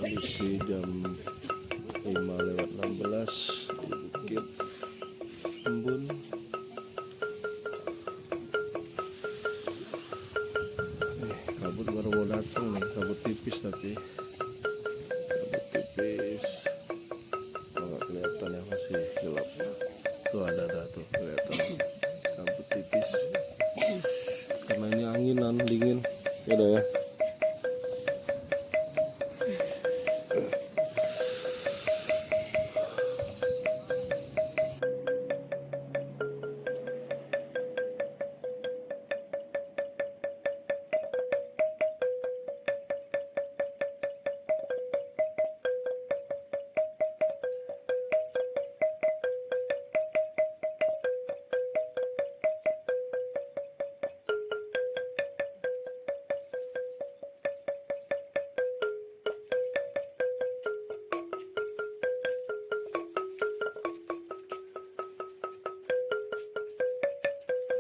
Kondisi jam 5:16 di Bukit Embun. Kabut baru mau datang nih, kabut tipis tapi kabut tipis. Nggak kelihatan ya, masih gelap. Tuh ada tuh kelihatan kabut tipis. Karena ini anginan dingin, udah ya.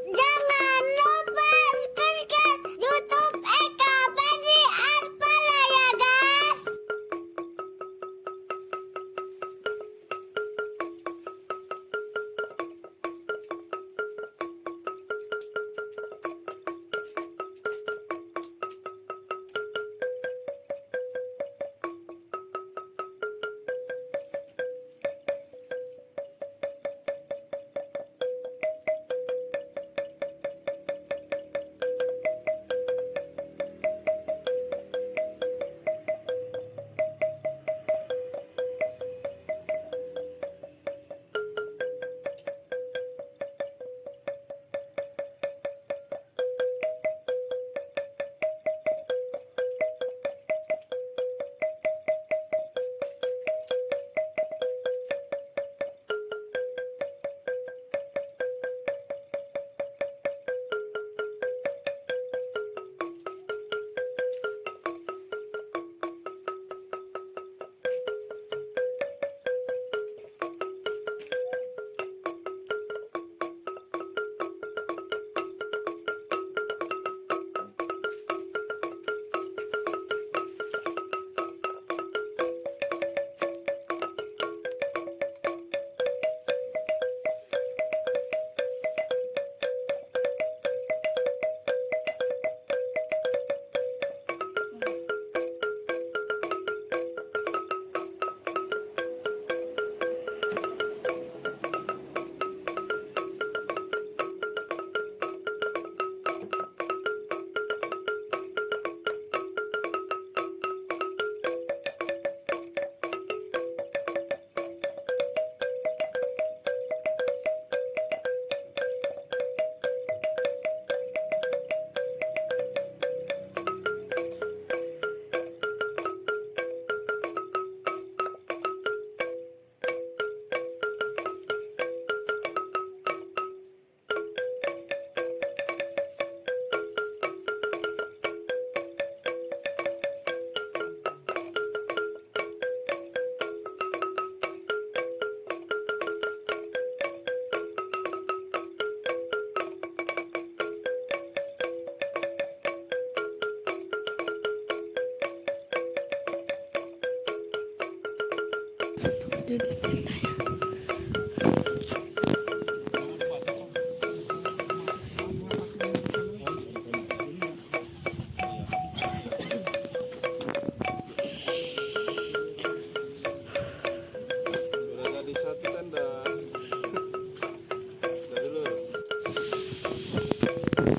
Jangan lupa subscribe YouTube Eka Bandi Aspala ya guys.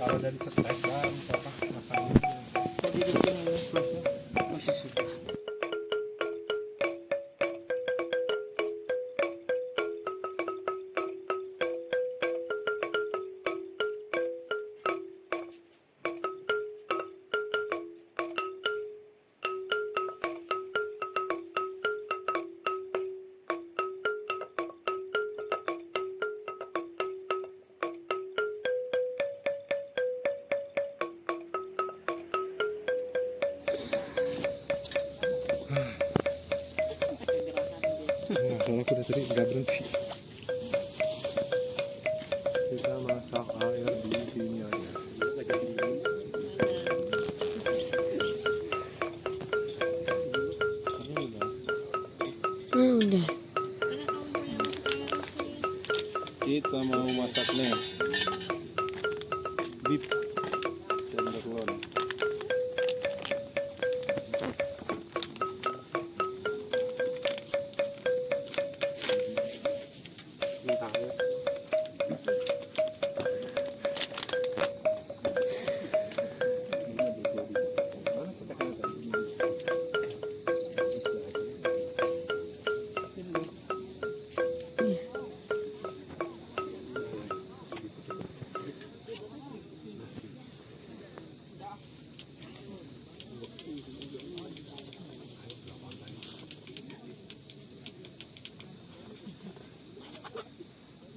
Kalau dari cetek kan apa masangnya kok dibikin plusnya soalnya aku dari tadi nggak berhenti. Kita masak air di sini aja. Ini deh. Kita mau masak nih beef tenderloin.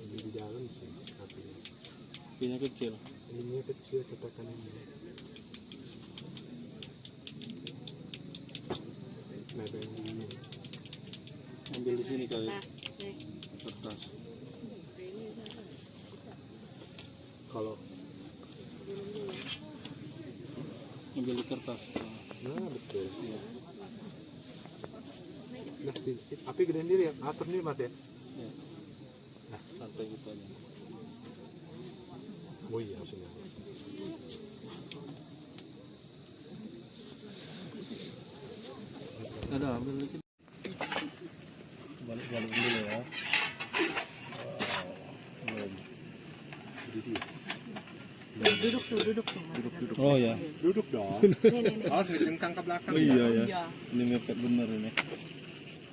Di dalam sih apinya. Apinya kecil. Ininya kecil cetakan ini. Nebeng dulu. Ambil di sini kali. Kertas. Kalau Ambil di kertas. nah betul. Iya. Nah, api gedein diri ya. Atur nih Mas ya. Ya. Nah, santai gitu aja. Oh iya sini. Ada ambil dikit. Balik-balik dulu ya. Duduk tuh, duduk tuh. Oh ya. Duduk dong. Nih, nih, nih. Harus ngecengkang ke belakang. Oh iya ya. Iya. Ini mepet bener ini.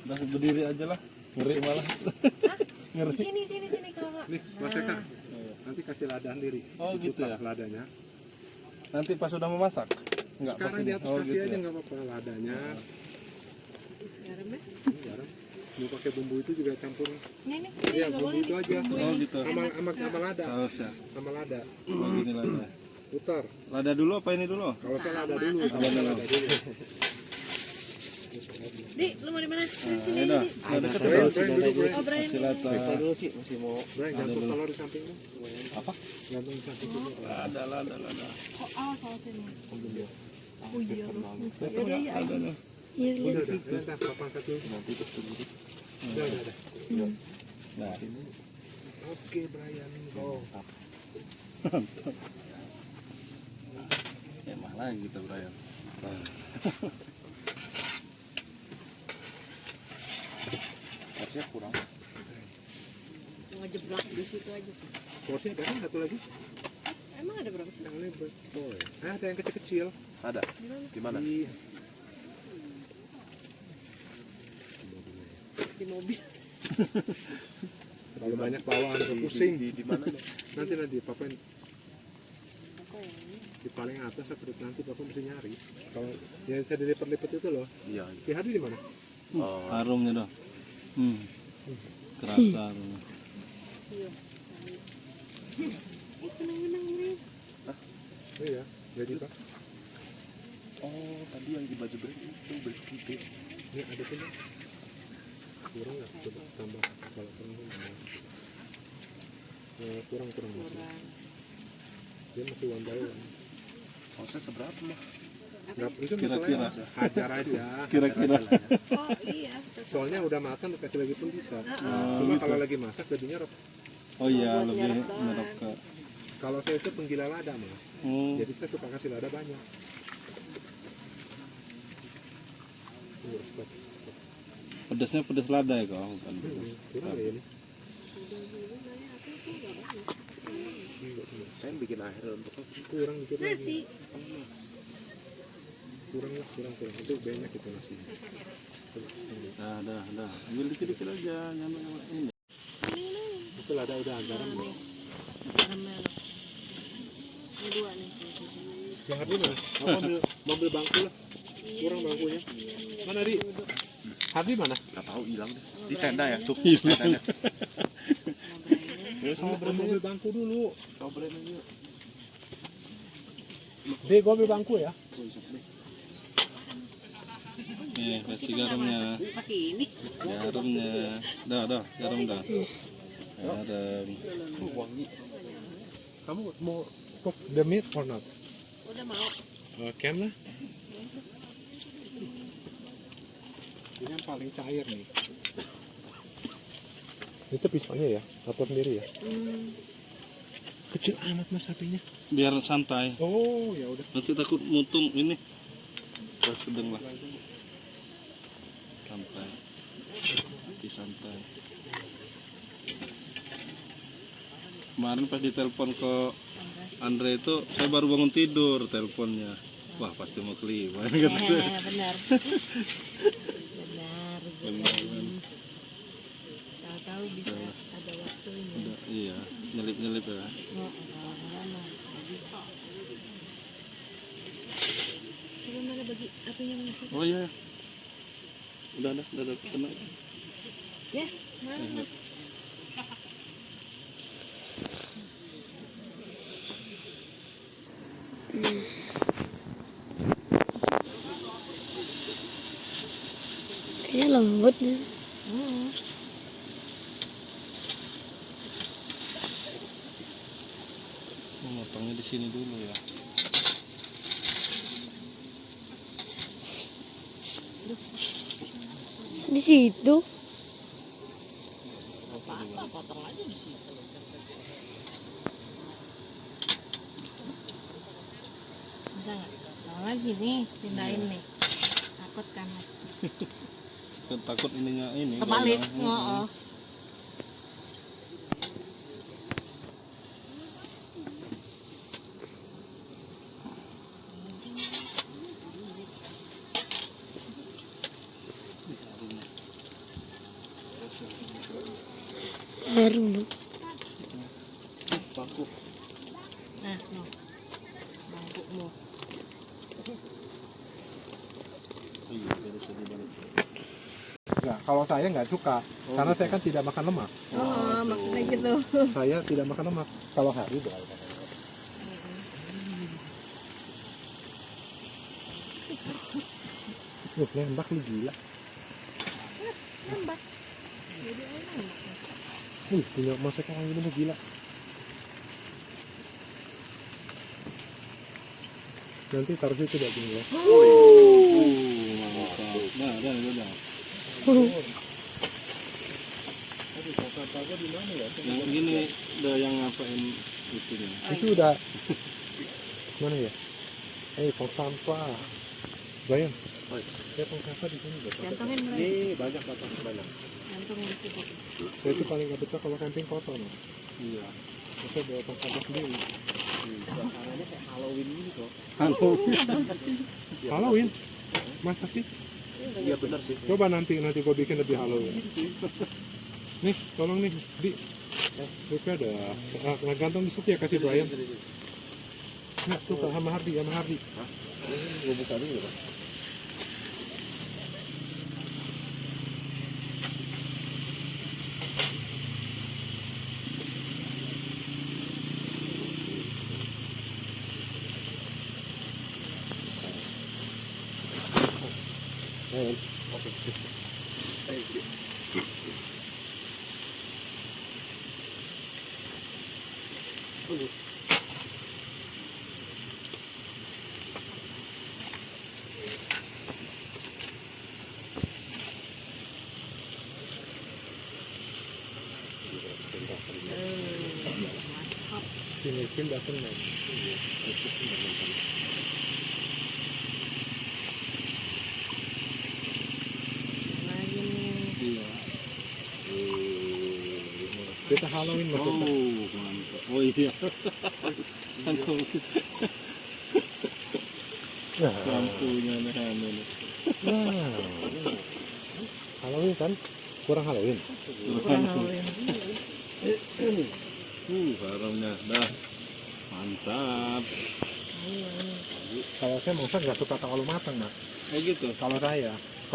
Udah berdiri aja lah. Ngeri malah. Ngeri. Sini, sini, sini kakak. Nih, Mas Eka. Nanti kasih lada sendiri. Oh gitu ya. Ladanya. Nanti pas sudah memasak. Enggak pas Sekarang ini. di atas Oh kasih gitu aja ya. nggak apa-apa ladanya. Garam ya? Garam. Mau pakai bumbu itu juga campur. Nih, nih. Iya, Nggak bumbu boleh itu nih. aja. Oh gitu. Sama lada. Saus ya. Sama lada. Oh gini lada. Putar. Lada dulu apa ini dulu? Kalau saya lada dulu. Lada dulu. Di, lu mau di mana? Sini, Nah, sini, udah. sini. Udah deket Brian, ya. Brian dulu, Brian. Oh, Brian. Kasih lada. Masih mau. Brian, gantung telur di samping lu. Apa? Gantung di samping lu. Lada. Oh, awas, awas ini. Ambil. Oh iya. Betul nggak? Ladanya. Udah, udah. Papa angkat dulu. Nanti terus dulu. Udah. Nah, Oke, Brian. Go. ya mah lagi kita Brian. Harusnya kurang. Mau ngejeblak di situ aja tuh. Porsi ada kan satu lagi? Emang ada berapa sih? Yang ini boy. Ada yang kecil-kecil. Ada. Di mana? Di mobil. Kalau banyak bawaan tuh pusing. Di mana? Nanti papa Apa ya ini? di paling atas apa nanti papa mesti nyari. Kalau yang saya dilipat-lipat itu loh. Iya. Si Hadi di mana? Harumnya dong. Kerasa aromnya. Iya. Kenang-kenang nih. Oh iya, jadi pak. Oh, tadi yang di baju beri itu bersih. Ini ada tuh Bang. Kurang nggak? Coba tambah kalau kurang kurang masih. Kurang. Dia masih one by one. Sausnya seberapa mah? Nggak, itu Kira-kira. masalahnya hajar aja. Kira-kira. hajar aja lah ya. Oh iya. Soalnya udah makan dikasih lagi pun bisa. Cuma kalau lagi masak lebih nyerap. Oh iya, Buat lebih nyerap doang. nyerap ke. Kalau saya itu penggila lada mas. Jadi saya suka kasih lada banyak. Tunggu, stop. Pedasnya pedas lada ya kok, bukan pedas. Kurang ya ini. Saya bikin air untuk Kurang dikit lagi. Nasi. Kurang. Itu banyak itu nasi. Dah. Ambil dikit-dikit aja, jangan ini. Itu lada udah garam belum? Karamel. Ini dua nih. Yang Hardi mana? Mau ambil bangku lah. Kurang bangkunya. Mana Di? Hardi mana? Gak tahu hilang deh. Di tenda ya, tuh. Tendanya. Ya sama Mau ambil bangku dulu. Sama Brandon yuk. Dek, gua ambil bangku ya. Nih, kasih garamnya. Pakai ini. Garamnya. Dah, garam dah. Garam. Wangi. Kamu mau cook the meat or not? Udah mau. Can lah. Ini yang paling cair nih. Itu pisaunya ya, atur sendiri ya. Kecil amat mas sapinya. Biar santai. Oh ya udah. Nanti takut mutung ini. Pas sedang lah. Santai. Tapi santai. Kemarin pas ditelepon ke Andre itu, saya baru bangun tidur teleponnya. Wah pasti mau keliwaan kata saya. Benar. Benar. Tahu-tahu bisa ada waktunya. Udah, iya, nyelip-nyelip ya. Oh, lama-lama habis. Coba mana bagi apinya masuk? Oh iya. Udah kena. Ya, mana? Kayaknya lembut nih. Motongnya di sini dulu ya. Di situ. Apa potong aja di situ. Bisa nggak? Kalau di sini pindahin nih. Takut kan? Takut ininya ini. Kebalik. goyang. Oh. Harum. Paku. Nah, no. Bangkumu. Iya, baru saja balik. Nah, kalau saya nggak suka, karena saya kan tidak makan lemak. Oh, maksudnya gitu. Saya tidak makan lemak. Kalau hari boleh. Nembak lu gila. Nembak. Jadi ayo nembak. Punya masak orang ini mah gila. Nanti taruh situ dagingnya. Mantap. Nah, udah. Yang gini udah yang ngapain itunya. Itu udah mana ya? Tong sampah. Bayang. Ya tong sampah di sini. Gantungin mereka. Ini banyak. Gantungin di situ. Saya itu paling gak betah kalau camping kotor mas. Iya. Saya bawa tong sampah sendiri. Suasananya kayak Halloween gitu kok. Halloween? Masa sih? Iya benar sih. Coba nanti gue bikin lebih Halloween. Nih, tolong nih, di. Buka ada. Nah, gantung di situ ya kasih Brian. Nah, tuh sama Hardi. Gue buka dulu Pak. Sini datang nih. Lagi nih. Iya. Kita Halloween mas. Oh, mantap. Oh iya. Lampunya nih. Halloween kan? Kurang Halloween. Haramnya dah. Mantap. Kalau saya masak nggak suka terlalu matang mas. Oh gitu. Kalau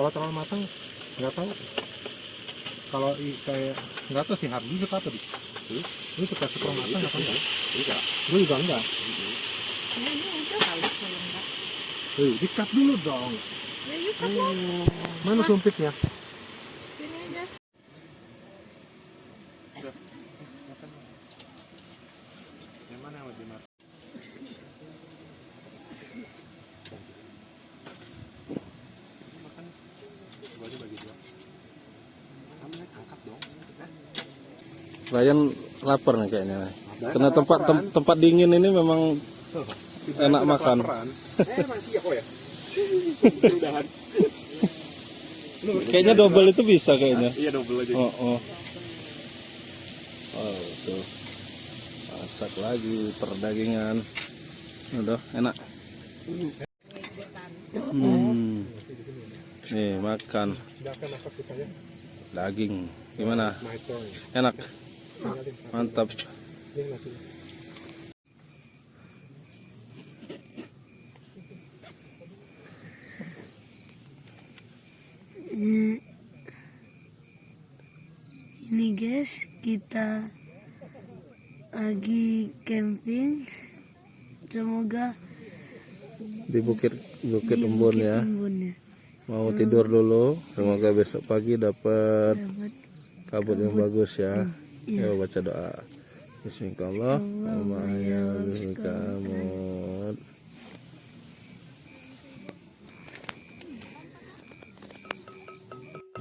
terlalu matang nggak tahu. Kalau kayak nggak tahu sih Hardi suka apa di? Lu suka setengah matang apa enggak? Enggak. Lu juga enggak. Ini udah kali kalau enggak. Dikat dulu dong. Ya yuk cut lah. Mana sumpitnya? Sini aja. Yang mana yang lebih matang? Makan. Gua aja bagi dua. Kamu angkat dong. Ryan lapar nih kayaknya. Karena tempat dingin ini memang enak makan. Masih ya kok ya? Udahan. Kayaknya double itu bisa kayaknya. Iya double aja. Oh, tuh. Masak lagi perdagingan. Udah enak. Nih makan Silakan apa sih saya? daging. Gimana? My turn. Enak. Mantap. Ini masih. Ini guys, kita lagi camping. Semoga Di Bukit Embun ya. embunnya Mau tidur dulu. Semoga besok pagi dapat dapat kabut yang bagus ya. Iya. Yuk baca doa. Bismillahirrahmanirrahim.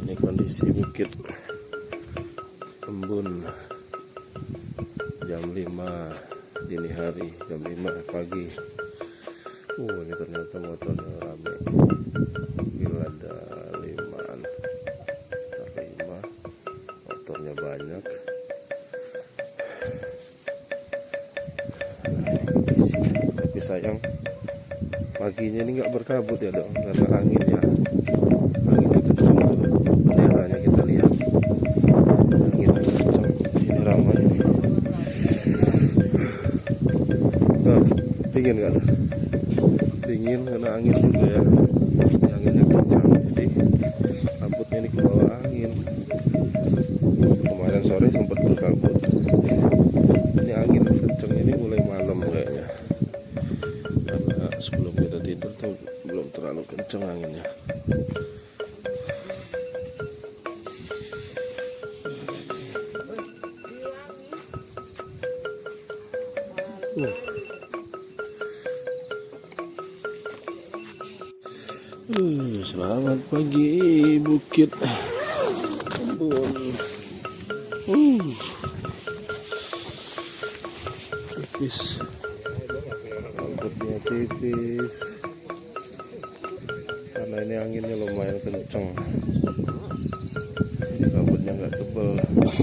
Ini kondisi Bukit Embun jam 5 dini hari, jam 5 pagi. Ini ternyata motornya rame. Mobil ada 5-an, motor 5, motornya banyak. Kondisi. Tapi sayang paginya ini nggak berkabut ya dong, karena angin ya. Anginnya kencang tuh. Daerahnya kita lihat. Anginnya kencang. Ini ramai ini. Dingin nggak ada? Dingin karena angin juga ya. Ini anginnya kencang, jadi rambutnya ini ke bawah angin. Kemarin sore sempat berkabut. Ini angin kencang ini mulai malam kayaknya. Karena sebelum kita tidur tuh belum terlalu kencang anginnya. Selamat pagi Bukit Embun. Tipis, rambutnya tipis karena ini anginnya lumayan kenceng. Ini kabutnya nggak tebal. Wah,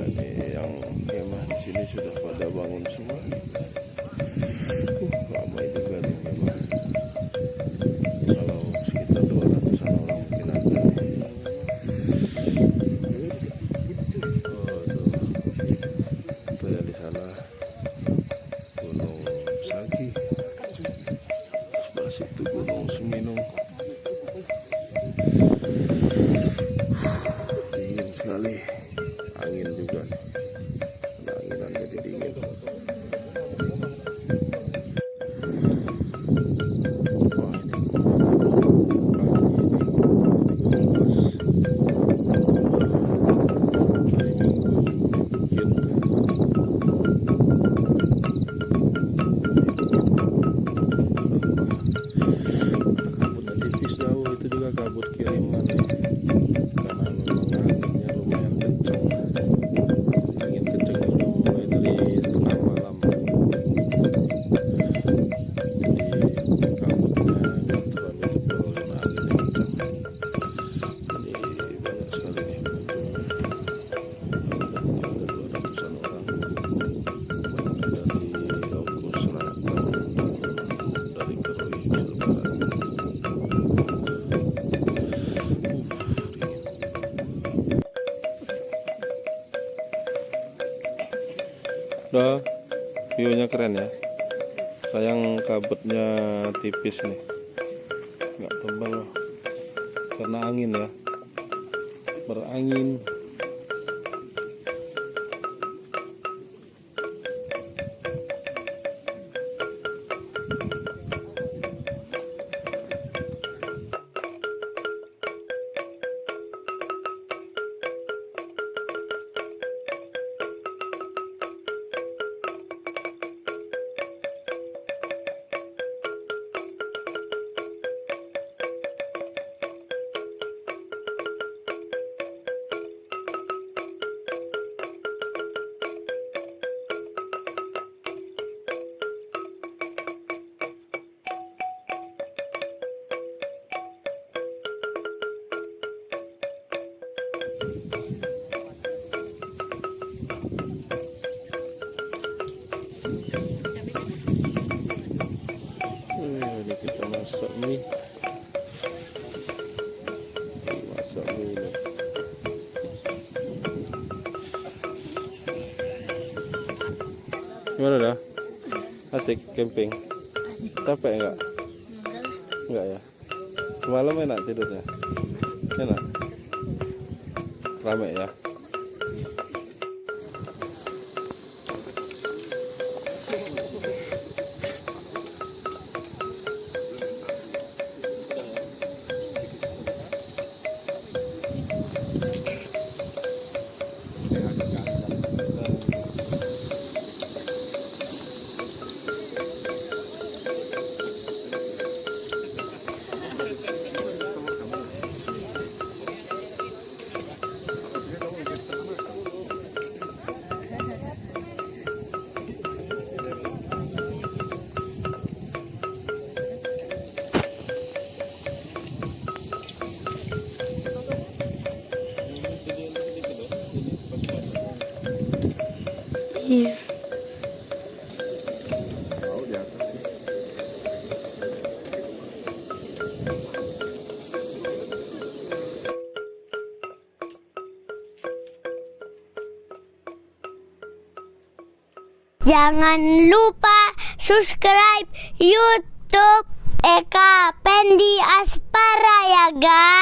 ini yang kemah di sini sudah pada bangun semua. Ramai juga nih kemah. Kalau sekitar 200-an orang mungkin ada nih. Tuh ya di sana Gunung Sagi, sebelah situ Gunung Seminung. Dingin sekali, angin juga nih. Kena anginan jadi dingin. Kabut kiriman ya. Karena memang anginnya lumayan kencang. Angin kencang udah mulai dari tengah malam. Jadi kabutnya nggak terlalu tebal karena anginnya kencang. Ini banyak sekali nih pengunjungnya. Ada mungkin ada 200-an orang. Banyak dari Oku Selatan, dari Kerui, Barat. Udah, view-nya keren ya. Sayang kabutnya tipis nih, nggak tebal karena angin ya, berangin. ini kita masak mie. Masak mie ini. Gimana dah? Asik camping. Capek enggak? Enggak ya. Semalam enak tidurnya. Enak. Rame ya. Iya. Tahu di atas. Jangan lupa subscribe YouTube Eka Pendi Aspara ya guys.